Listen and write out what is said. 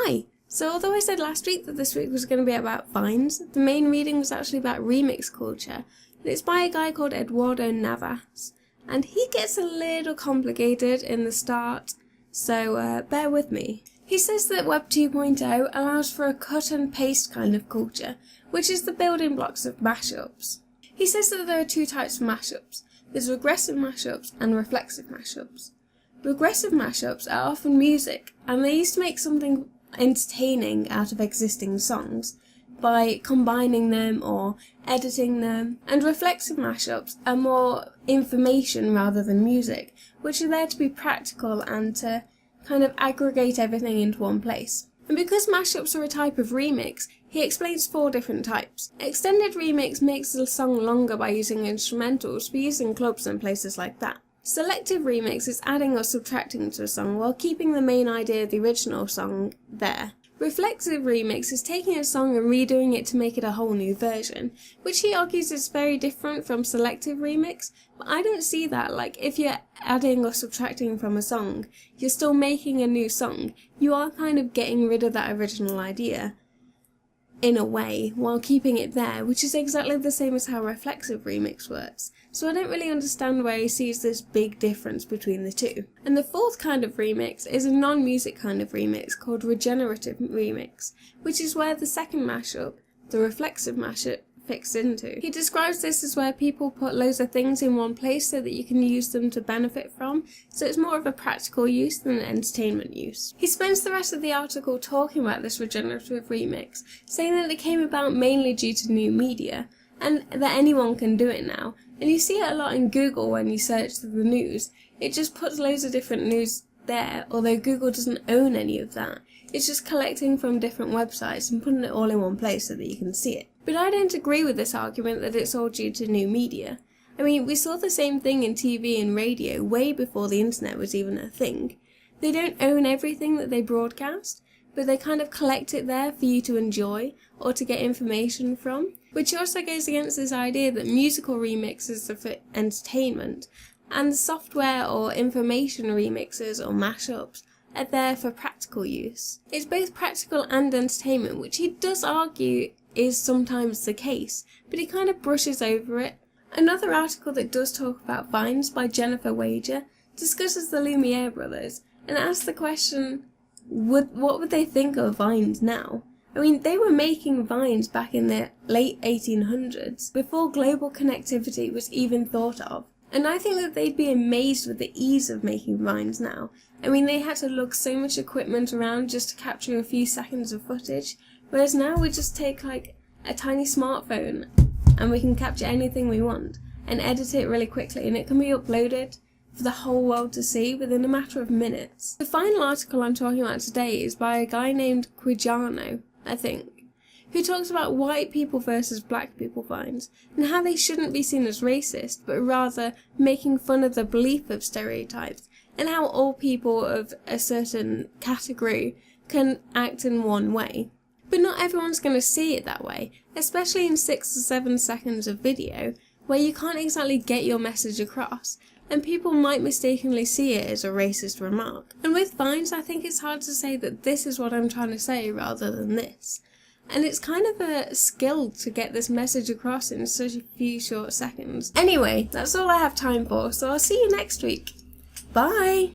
Hi! So although I said last week that this week was going to be about Vines, the main reading was actually about remix culture, and it's by a guy called Eduardo Navas, and he gets a little complicated in the start, so bear with me. He says that Web 2.0 allows for a cut and paste kind of culture, which is the building blocks of mashups. He says that there are two types of mashups. There's regressive mashups and reflexive mashups. Regressive mashups are often music, and they used to make something entertaining out of existing songs by combining them or editing them, and reflexive mashups are more information rather than music, which are there to be practical and to kind of aggregate everything into one place. And because mashups are a type of remix, he explains 4 different types. Extended remix makes the song longer by using instrumentals for use in clubs and places like that. Selective remix is adding or subtracting to a song while keeping the main idea of the original song there. Reflexive remix is taking a song and redoing it to make it a whole new version, which he argues is very different from selective remix, but I don't see that. Like, if you're adding or subtracting from a song, you're still making a new song. You are kind of getting rid of that original idea, in a way, while keeping it there, which is exactly the same as how reflexive remix works. So I don't really understand where he sees this big difference between the two. And the 4th kind of remix is a non-music kind of remix called regenerative remix, which is where the second mashup, the reflexive mashup, fits into. He describes this as where people put loads of things in one place so that you can use them to benefit from, so it's more of a practical use than an entertainment use. He spends the rest of the article talking about this regenerative remix, saying that it came about mainly due to new media, and that anyone can do it now. And you see it a lot in Google when you search the news. It just puts loads of different news there, although Google doesn't own any of that. It's just collecting from different websites and putting it all in one place so that you can see it. But I don't agree with this argument that it's all due to new media. I mean, we saw the same thing in TV and radio way before the internet was even a thing. They don't own everything that they broadcast, but they kind of collect it there for you to enjoy or to get information from, which also goes against this idea that musical remixes are for entertainment, and software or information remixes or mashups are there for practical use. It's both practical and entertainment, which he does argue is sometimes the case, but he kind of brushes over it. Another article that does talk about Vines by Jennifer Wager discusses the Lumiere brothers and asks the question, what would they think of Vines now? I mean, they were making Vines back in the late 1800s, before global connectivity was even thought of. And I think that they'd be amazed with the ease of making Vines now. I mean, they had to lug so much equipment around just to capture a few seconds of footage, whereas now we just take like a tiny smartphone and we can capture anything we want and edit it really quickly, and it can be uploaded for the whole world to see within a matter of minutes. The final article I'm talking about today is by a guy named Quijano, I think, who talks about white people versus black people Vines, and how they shouldn't be seen as racist, but rather making fun of the belief of stereotypes, and how all people of a certain category can act in one way. But not everyone's going to see it that way, especially in 6 or 7 seconds of video, where you can't exactly get your message across, and people might mistakenly see it as a racist remark. And with Vines, I think it's hard to say that this is what I'm trying to say rather than this. And it's kind of a skill to get this message across in such a few short seconds. Anyway, that's all I have time for, so I'll see you next week. Bye!